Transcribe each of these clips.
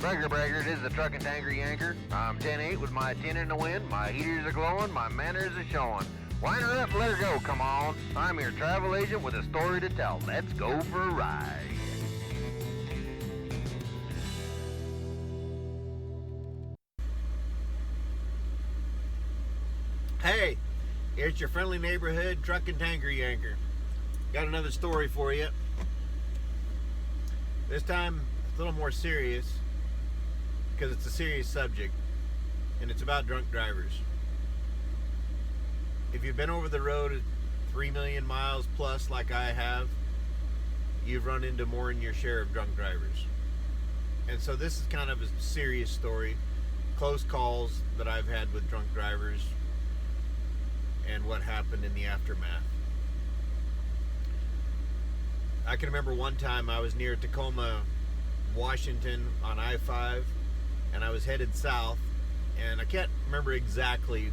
Breaker, this is the truck and tanker Yanker. I'm 10-8 with my 10 in the wind. My heaters are glowing, my manners are showing. Wind her up, let her go, come on. I'm your travel agent with a story to tell. Let's go for a ride. Hey, it's your friendly neighborhood truck and tanker Yanker. Got another story for you. This time, it's a little more serious because it's a serious subject, and it's about drunk drivers. If you've been over the road at 3 million miles plus like I have, you've run into more than your share of drunk drivers. And so this is kind of a serious story, close calls that I've had with drunk drivers and what happened in the aftermath. I can remember one time I was near Tacoma, Washington on I-5, and I was headed south, and I can't remember exactly,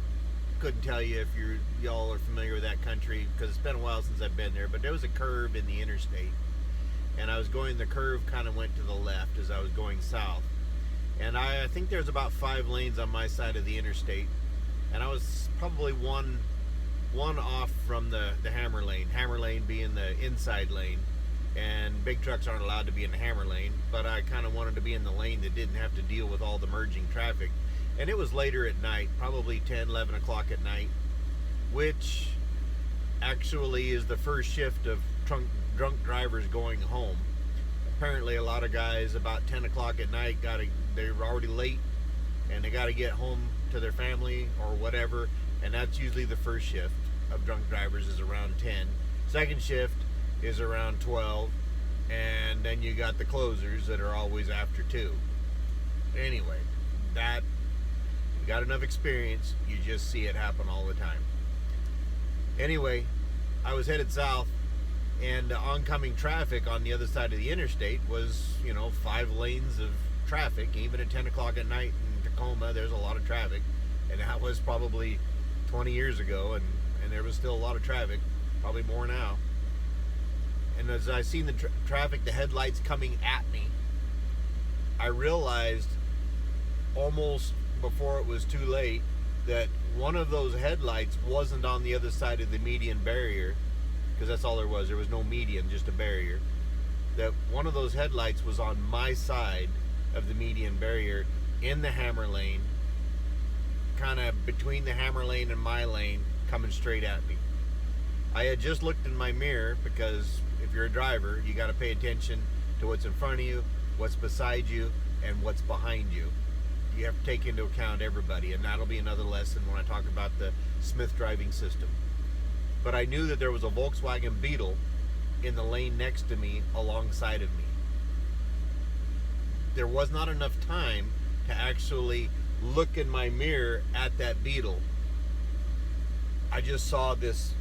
couldn't tell you if y'all are familiar with that country because it's been a while since I've been there, but there was a curve in the interstate, and I was going, the curve kind of went to the left as I was going south, and I think there's about 5 lanes on my side of the interstate, and I was probably one off from the hammer lane being the inside lane, and big trucks aren't allowed to be in the hammer lane, but I kind of wanted to be in the lane that didn't have to deal with all the merging traffic. And it was later at night, probably 10, 11 o'clock at night, which actually is the first shift of drunk drivers going home. Apparently a lot of guys about 10 o'clock at night they're already late and they got to get home to their family or whatever, and that's usually the first shift of drunk drivers is around 10. Second shift is around 12, and then you got the closers that are always after 2. Anyway, that, you got enough experience, you just see it happen all the time. Anyway, I was headed south, and the oncoming traffic on the other side of the interstate was, 5 lanes of traffic. Even at 10 o'clock at night in Tacoma, there's a lot of traffic, and that was probably 20 years ago, and there was still a lot of traffic, probably more now. And as I seen the traffic, the headlights coming at me, I realized almost before it was too late that one of those headlights wasn't on the other side of the median barrier, because that's all there was. There was no median, just a barrier. That one of those headlights was on my side of the median barrier in the hammer lane, kind of between the hammer lane and my lane, coming straight at me. I had just looked in my mirror because if you're a driver, you got to pay attention to what's in front of you, what's beside you, and what's behind you. You have to take into account everybody, and that'll be another lesson when I talk about the Smith driving system. But I knew that there was a Volkswagen Beetle in the lane next to me, alongside of me. There was not enough time to actually look in my mirror at that Beetle. I just saw this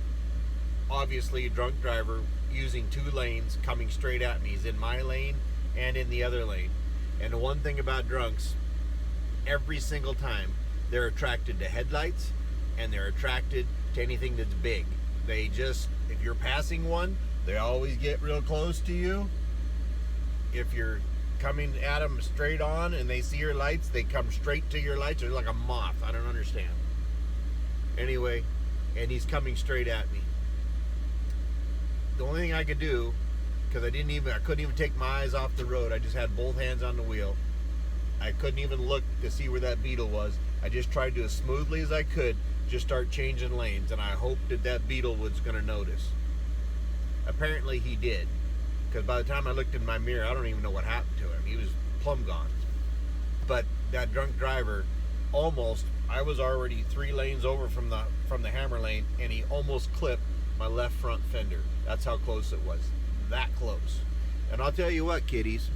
obviously drunk driver using 2 lanes coming straight at me. He's in my lane and in the other lane. And the one thing about drunks, every single time, they're attracted to headlights and they're attracted to anything that's big. They just, if you're passing one, they always get real close to you. If you're coming at them straight on and they see your lights, they come straight to your lights. They're like a moth. I don't understand. Anyway, and he's coming straight at me. The only thing I could do, because I couldn't even take my eyes off the road. I just had both hands on the wheel. I couldn't even look to see where that Beetle was. I just tried to, as smoothly as I could, just start changing lanes, and I hoped that Beetle was going to notice. Apparently he did, because by the time I looked in my mirror, I don't even know what happened to him. He was plumb gone. But that drunk driver I was already 3 lanes over from the hammer lane, and he almost clipped my left front fender. That's how close it was. That close. And I'll tell you what, kiddies,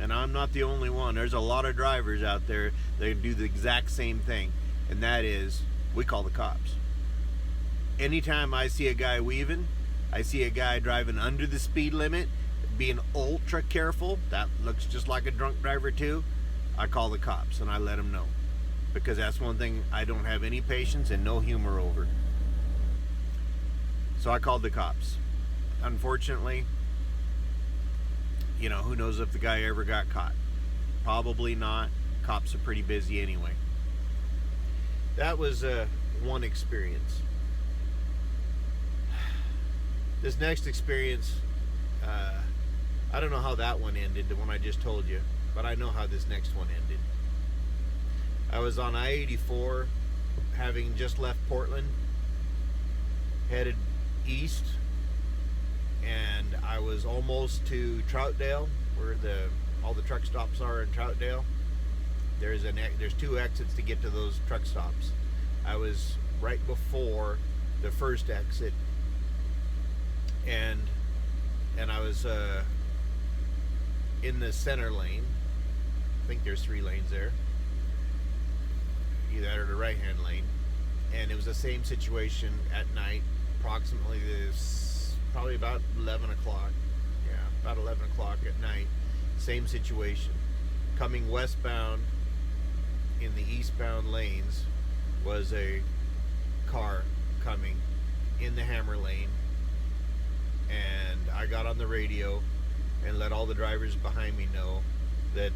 and I'm not the only one. There's a lot of drivers out there that do the exact same thing, and that is, we call the cops. Anytime I see a guy weaving, I see a guy driving under the speed limit, being ultra careful, that looks just like a drunk driver too, I call the cops and I let them know. Because that's one thing I don't have any patience and no humor over. So I called the cops. Unfortunately, who knows if the guy ever got caught. Probably not. Cops are pretty busy anyway. That was one experience. This next experience, I don't know how that one ended, the one I just told you, but I know how this next one ended. I was on I-84, having just left Portland, headed east, and I was almost to Troutdale, where all the truck stops are in Troutdale. There's two exits to get to those truck stops. I was right before the first exit, and I was in the center lane. I think there's 3 lanes there, either that or the right-hand lane. And it was the same situation at night, approximately probably about 11 o'clock. Yeah, about 11 o'clock at night. Same situation. Coming westbound in the eastbound lanes was a car coming in the hammer lane, and I got on the radio and let all the drivers behind me know that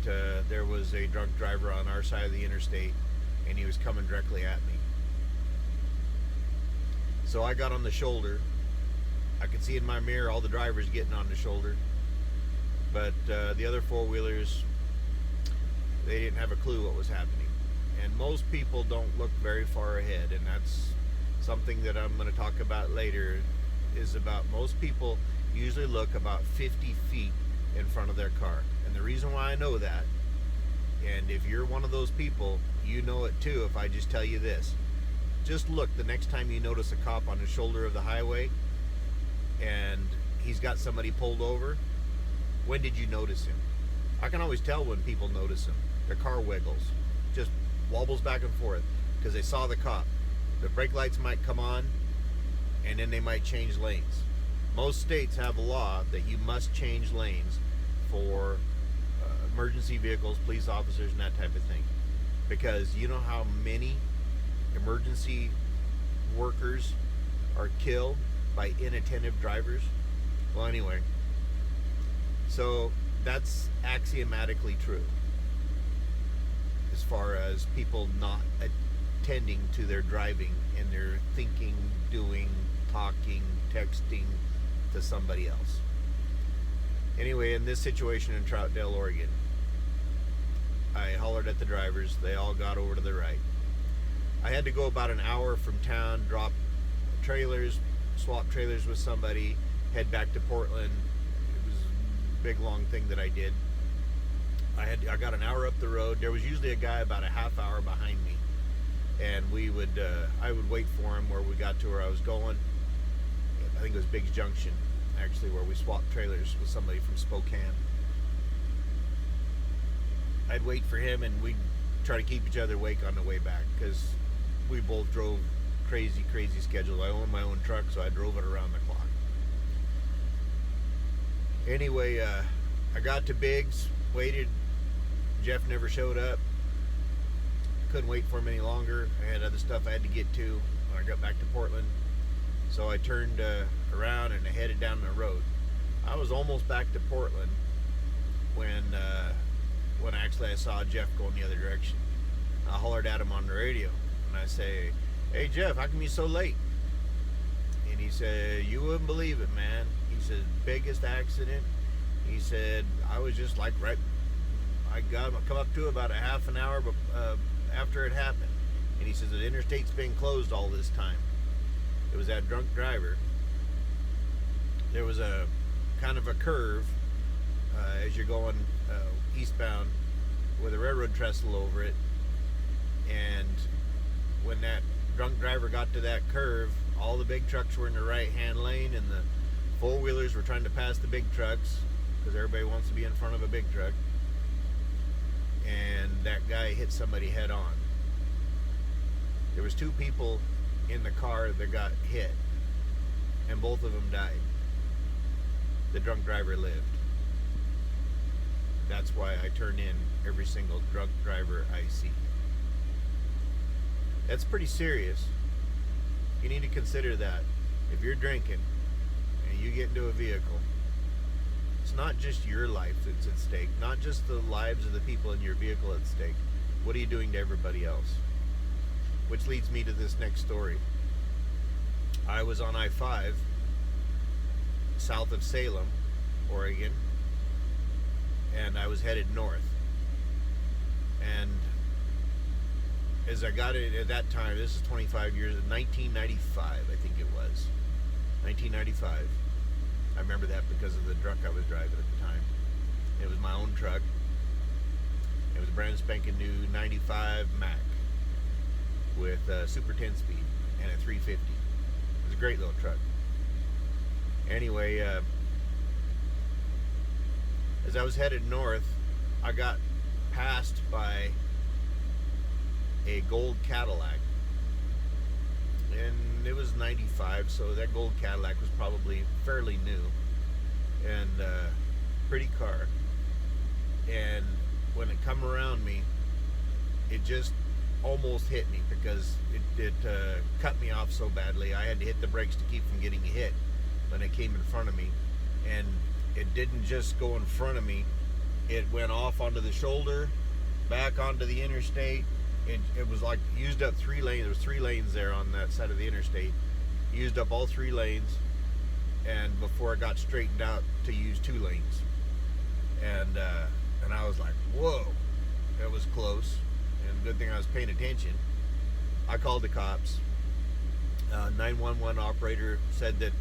there was a drunk driver on our side of the interstate, and he was coming directly at me. So I got on the shoulder. I could see in my mirror all the drivers getting on the shoulder, but the other four-wheelers, they didn't have a clue what was happening. And most people don't look very far ahead, and that's something that I'm going to talk about later, is about most people usually look about 50 feet in front of their car. And the reason why I know that, and if you're one of those people, you know it too if I just tell you this. Just look the next time you notice a cop on the shoulder of the highway and he's got somebody pulled over. When did you notice him? I can always tell when people notice him. Their car wiggles, just wobbles back and forth because they saw the cop. The brake lights might come on, and then they might change lanes. Most states have a law that you must change lanes for emergency vehicles, police officers, and that type of thing. Because you know how many emergency workers are killed by inattentive drivers? Well, anyway, so that's axiomatically true as far as people not attending to their driving and their thinking, doing, talking, texting to somebody else. Anyway, in this situation in Troutdale, Oregon, I hollered at the drivers. They all got over to the right. I had to go about an hour from town, drop trailers, swap trailers with somebody, head back to Portland. It was a big, long thing that I did. I got an hour up the road. There was usually a guy about a half hour behind me, and I would wait for him where we got to where I was going. I think it was Biggs Junction, actually, where we swapped trailers with somebody from Spokane. I'd wait for him, and we'd try to keep each other awake on the way back because we both drove crazy schedules. I owned my own truck, so I drove it around the clock. Anyway, I got to Biggs, waited. Jeff never showed up. Couldn't wait for him any longer. I had other stuff I had to get to when I got back to Portland. So I turned around and I headed down the road. I was almost back to Portland when actually I saw Jeff going the other direction. I hollered at him on the radio and I say, "Hey Jeff, how come you so late?" And he said, "You wouldn't believe it, man." He said, "Biggest accident." He said, "I was just like I come up to about a half an hour after it happened." And he says, "The interstate's been closed all this time." It was that drunk driver. There was a kind of a curve as you're going eastbound with a railroad trestle over it, and when that drunk driver got to that curve, all the big trucks were in the right-hand lane, and the four-wheelers were trying to pass the big trucks because everybody wants to be in front of a big truck, and that guy hit somebody head on. There was 2 people in the car that got hit, and both of them died. The drunk driver lived. That's why I turn in every single drunk driver I see. That's pretty serious. You need to consider that. If you're drinking and you get into a vehicle, it's not just your life that's at stake, not just the lives of the people in your vehicle at stake. What are you doing to everybody else? Which leads me to this next story. I was on I-5 south of Salem, Oregon, and I was headed north. And as I got it at that time, this is 25 years, 1995, I think it was. 1995. I remember that because of the truck I was driving at the time. It was my own truck. It was a brand spanking new 95 Mac with super 10 speed and a 350. It was a great little truck. Anyway, as I was headed north, I got passed by a gold Cadillac, and it was 95, so that gold Cadillac was probably fairly new and pretty car. And when it come around me, it just almost hit me because it cut me off so badly. I had to hit the brakes to keep from getting hit when it came in front of me. And it didn't just go in front of me, it went off onto the shoulder, back onto the interstate. It was like used up 3 lanes. There was 3 lanes there on that side of the interstate. Used up all 3 lanes, and before it got straightened out to use 2 lanes. And I was like, whoa, that was close. And good thing I was paying attention. I called the cops. 911 operator said that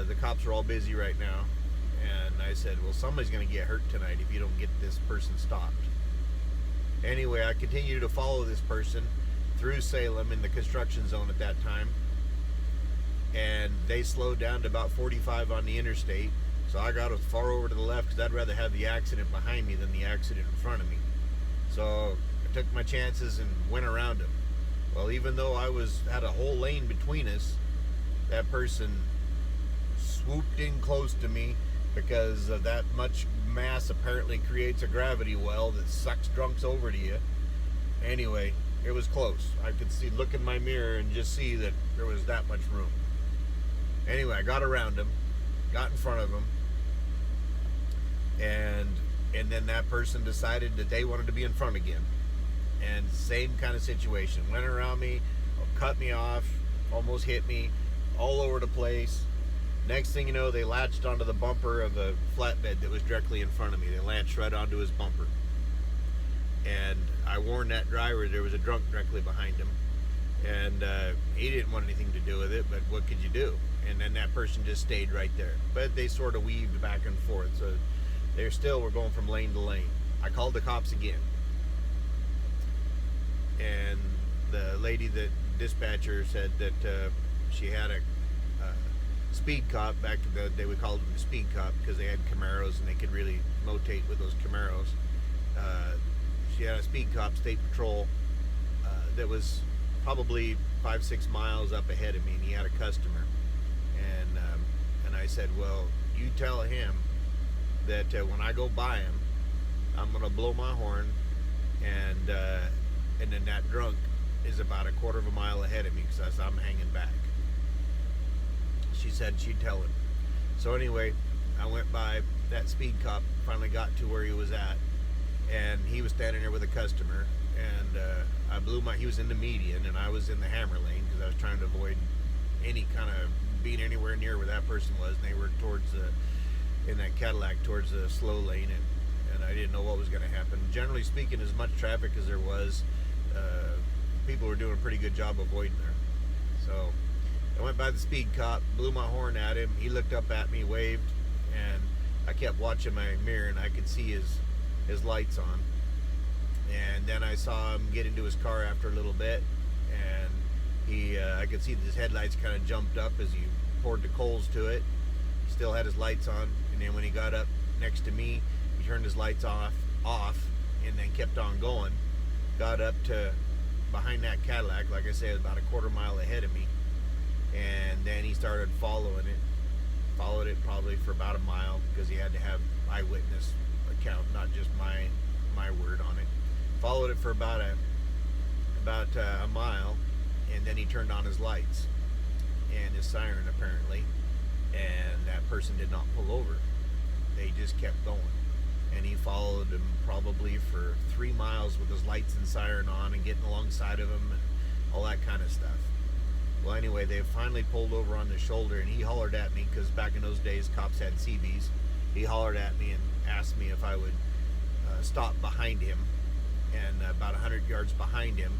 the cops are all busy right now. And I said, well, somebody's going to get hurt tonight if you don't get this person stopped. Anyway, I continued to follow this person through Salem in the construction zone at that time. And they slowed down to about 45 on the interstate. So I got as far over to the left because I'd rather have the accident behind me than the accident in front of me. So I took my chances and went around him. Well, even though I had a whole lane between us, that person swooped in close to me because of that much mass apparently creates a gravity well that sucks drunks over to you. Anyway, it was close. I could look in my mirror and just see that there was that much room. Anyway, I got around him, got in front of him, and then that person decided that they wanted to be in front again. And same kind of situation. Went around me, cut me off, almost hit me, all over the place. Next thing you know, they latched onto the bumper of a flatbed that was directly in front of me. They latched right onto his bumper. And I warned that driver there was a drunk directly behind him. And he didn't want anything to do with it, but what could you do? And then that person just stayed right there. But they sort of weaved back and forth. So they were going from lane to lane. I called the cops again. And the lady, the dispatcher, said that she had a speed cop. Back in the day, we called them the speed cop because they had Camaros and they could really motate with those Camaros. She had a speed cop, state patrol, that was probably 5-6 miles up ahead of me, and he had a customer. And I said, well, you tell him that when I go by him, I'm going to blow my horn, and then that drunk is about a quarter of a mile ahead of me because I'm hanging back. She said she'd tell him. So anyway, I went by. That speed cop finally got to where he was at, and he was standing there with a customer, and I blew he was in the median and I was in the hammer lane because I was trying to avoid any kind of being anywhere near where that person was, and they were in that Cadillac towards the slow lane, and I didn't know what was going to happen. Generally speaking, as much traffic as there was, people were doing a pretty good job avoiding her. So I went by the speed cop, blew my horn at him. He looked up at me, waved, and I kept watching my mirror, and I could see his lights on. And then I saw him get into his car after a little bit, and I could see that his headlights kind of jumped up as he poured the coals to it. He still had his lights on, and then when he got up next to me, he turned his lights off, and then kept on going. Got up to behind that Cadillac, like I said, about a quarter mile ahead of me, and then he started following it. Followed it probably for about a mile because he had to have eyewitness account, not just my word on it. Followed it for about a mile, and then he turned on his lights and his siren apparently, and that person did not pull over. they just kept going. And he followed him probably for 3 miles with his lights and siren on and getting alongside of him and all that kind of stuff. Well, anyway, they finally pulled over on the shoulder, and he hollered at me, because back in those days, cops had CBs. He hollered at me and asked me if I would stop behind him, and about 100 yards behind him,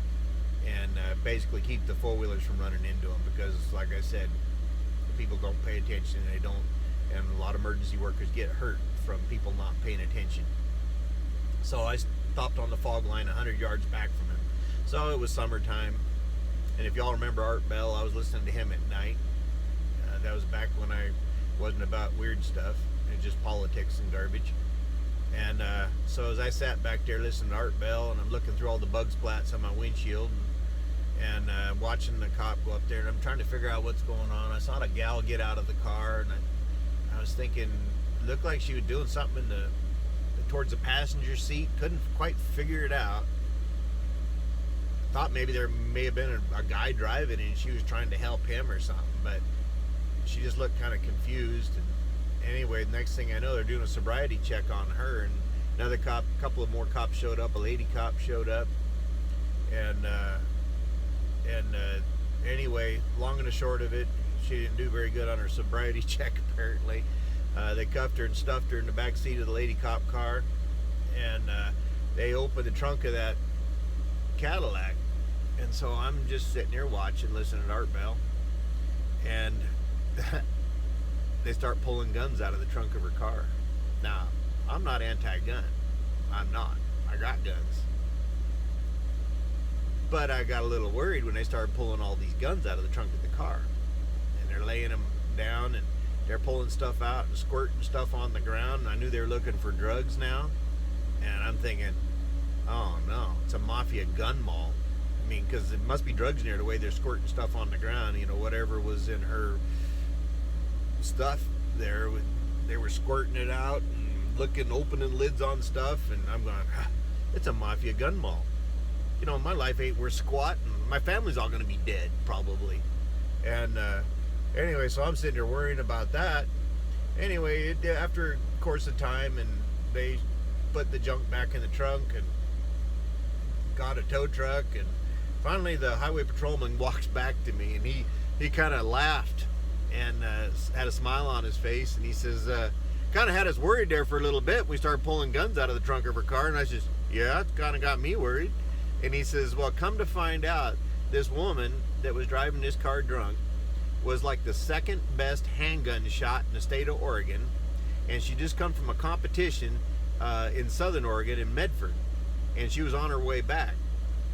and basically keep the four-wheelers from running into him, because, like I said, people don't pay attention, and a lot of emergency workers get hurt from people not paying attention. So I stopped on the fog line 100 yards back from him. So it was summertime, and if y'all remember Art Bell, I was listening to him at night. That was back when I wasn't about weird stuff and just politics and garbage. And so as I sat back there listening to Art Bell, and I'm looking through all the bug splats on my windshield, and watching the cop go up there, and I'm trying to figure out what's going on. I saw a gal get out of the car, and I was thinking, it looked like she was doing something towards the passenger seat. Couldn't quite figure it out. Thought maybe there may have been a guy driving and she was trying to help him or something, but she just looked kind of confused. And anyway, the next thing I know, they're doing a sobriety check on her, and another couple of more cops showed up. A lady cop showed up, and anyway, long and the short of it, she didn't do very good on her sobriety check, apparently. They cuffed her and stuffed her in the back seat of the lady cop car, and they opened the trunk of that Cadillac. And so I'm just sitting here watching, listening to Art Bell, and they start pulling guns out of the trunk of her car. Now, I'm not anti-gun. I'm not. I got guns. But I got a little worried when they started pulling all these guns out of the trunk of the car. And they're laying them down, and they're pulling stuff out and squirting stuff on the ground. And I knew they were looking for drugs now. And I'm thinking, oh no, it's a Mafia gun mall. I mean, because it must be drugs near the way they're squirting stuff on the ground. You know, whatever was in her stuff there, they were squirting it out and looking, opening lids on stuff. And I'm going, it's a Mafia gun mall. You know, my life ain't worth squat, and my family's all going to be dead, probably. And anyway, so I'm sitting there worrying about that. Anyway, after a course of time, and they put the junk back in the trunk and got a tow truck, and finally the highway patrolman walks back to me, and he kind of laughed and had a smile on his face, and he says, kind of had us worried there for a little bit. We started pulling guns out of the trunk of her car, and I says, yeah, it kind of got me worried. And he says, well, come to find out, this woman that was driving this car drunk was like the second best handgun shot in the state of Oregon, and she just come from a competition in Southern Oregon in Medford, and she was on her way back.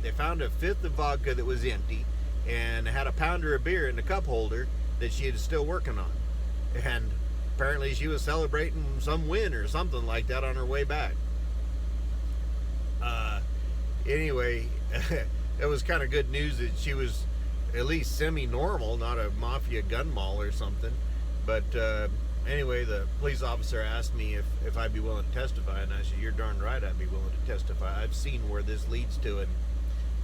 They found a fifth of vodka that was empty, and had a pounder of beer in the cup holder that she was still working on, and apparently she was celebrating some win or something like that on her way back. Anyway, it was kind of good news that she was at least semi-normal, not a Mafia gun mall or something. But anyway, the police officer asked me if I'd be willing to testify, and I said, you're darn right I'd be willing to testify. I've seen where this leads to, and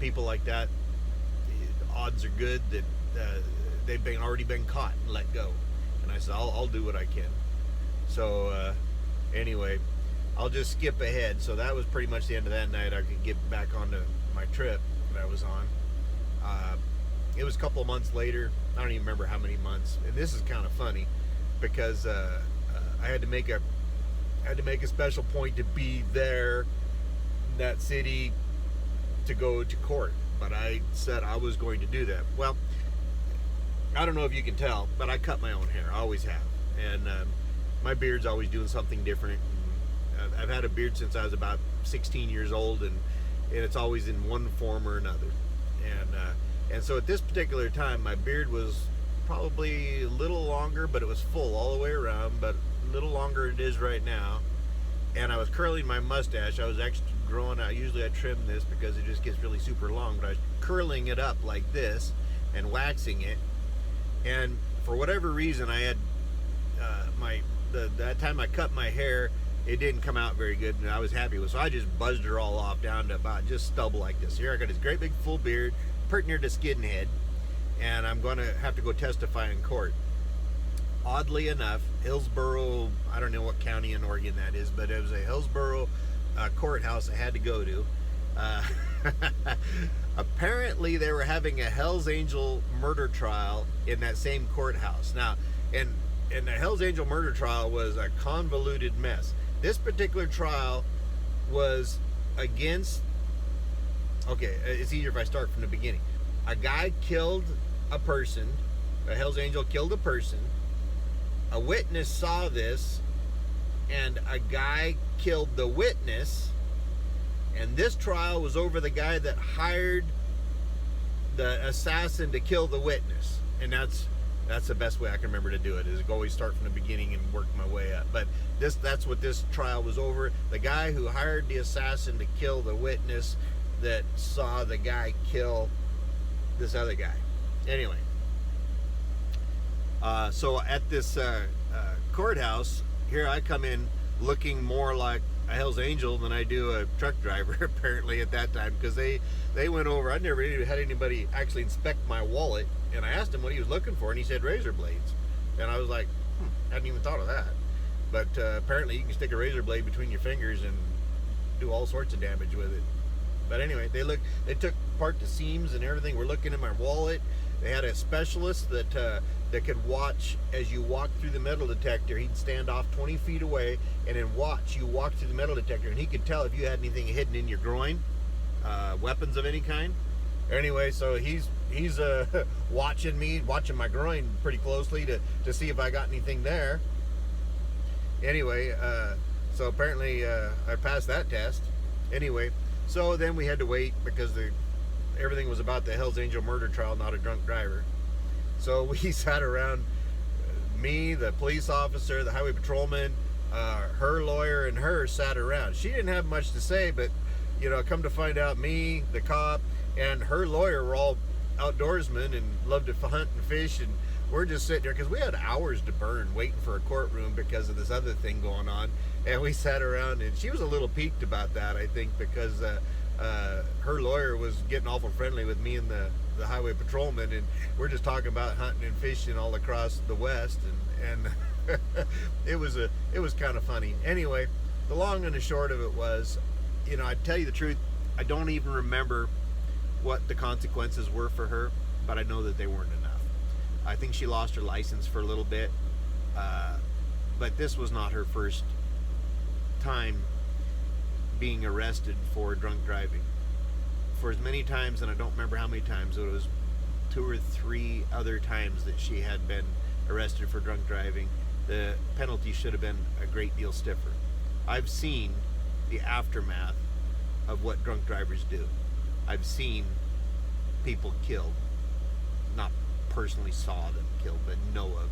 people like that, the odds are good that they've already been caught and let go. And I said, I'll do what I can. So anyway, I'll just skip ahead. So that was pretty much the end of that night. I could get back onto my trip that I was on. It was a couple of months later. I don't even remember how many months. And this is kind of funny because I had to make a special point to be there in that city to go to court. But I said I was going to do that. Well, I don't know if you can tell, but I cut my own hair. I always have. And my beard's always doing something different. I've had a beard since I was about 16 years old, and it's always in one form or another. And so at this particular time, my beard was probably a little longer, but it was full all the way around, but a little longer than it is right now. And I was curling my mustache. I was actually growing out. Usually I trim this because it just gets really super long, but I was curling it up like this and waxing it. And for whatever reason, I had that time I cut my hair, it didn't come out very good, and I was happy with it. So I just buzzed her all off down to about just stubble like this. Here I got this great big full beard, pretty near the skin head, and I'm going to have to go testify in court. oddly enough, Hillsboro, I don't know what county in Oregon that is, but it was a Hillsboro courthouse I had to go to. Apparently they were having a Hells Angel murder trial in that same courthouse. Now, and the Hells Angel murder trial was a convoluted mess. This particular trial was against, okay, it's easier if I start from the beginning. A guy killed a person, a Hells Angel killed a person, a witness saw this, and a guy killed the witness, and this trial was over the guy that hired the assassin to kill the witness. And that's the best way I can remember to do it, is always start from the beginning and work my way up. But that's what this trial was over. The guy who hired the assassin to kill the witness that saw the guy kill this other guy. Anyway, so at this courthouse, here I come in looking more like a Hells Angel than I do a truck driver, apparently, at that time, because they went over. I never even had anybody actually inspect my wallet, and I asked him what he was looking for, and he said razor blades. And I was like, I hadn't even thought of that. But apparently you can stick a razor blade between your fingers and do all sorts of damage with it. But anyway, they took apart the seams and everything. We're looking in my wallet. They had a specialist that could watch as you walk through the metal detector. He'd stand off 20 feet away and then watch you walk through the metal detector, and he could tell if you had anything hidden in your groin, weapons of any kind. Anyway, so he's watching my groin pretty closely to see if I got anything there. Anyway, so apparently I passed that test. Anyway, so then we had to wait because everything was about the Hells Angel murder trial, not a drunk driver. So we sat around, me, the police officer, the highway patrolman, her lawyer, and her sat around. She didn't have much to say, but, come to find out, me, the cop, and her lawyer were all outdoorsmen and loved to hunt and fish, and we're just sitting there because we had hours to burn waiting for a courtroom because of this other thing going on. And we sat around, and she was a little piqued about that, I think, because her lawyer was getting awful friendly with me and the highway patrolman, and we're just talking about hunting and fishing all across the West, and it was kind of funny. Anyway, the long and the short of it was, I tell you the truth, I don't even remember what the consequences were for her, but I know that they weren't enough. I think she lost her license for a little bit, but this was not her first time being arrested for drunk driving. For as many times, and I don't remember how many times, it was 2 or 3 other times that she had been arrested for drunk driving, the penalty should have been a great deal stiffer. I've seen the aftermath of what drunk drivers do. I've seen people killed, not personally saw them killed, but know of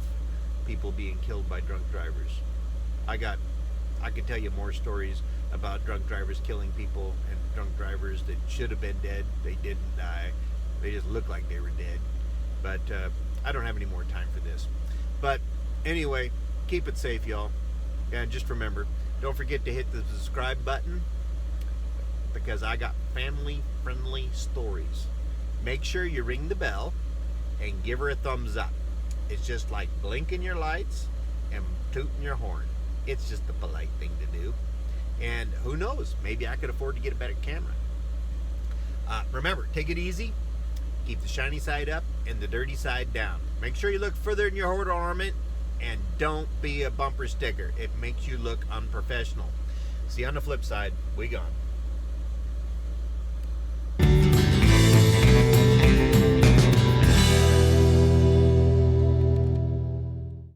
people being killed by drunk drivers. I could tell you more stories about drunk drivers killing people and drunk drivers that should have been dead. They didn't die. They just looked like they were dead. But I don't have any more time for this. But anyway, keep it safe, y'all. And just remember, don't forget to hit the subscribe button, because I got family-friendly stories. Make sure you ring the bell and give her a thumbs up. It's just like blinking your lights and tooting your horn. It's just the polite thing to do. And who knows, maybe I could afford to get a better camera. Remember, take it easy. Keep the shiny side up and the dirty side down. Make sure you look further in your hood ornament, and don't be a bumper sticker. It makes you look unprofessional. See you on the flip side. We gone.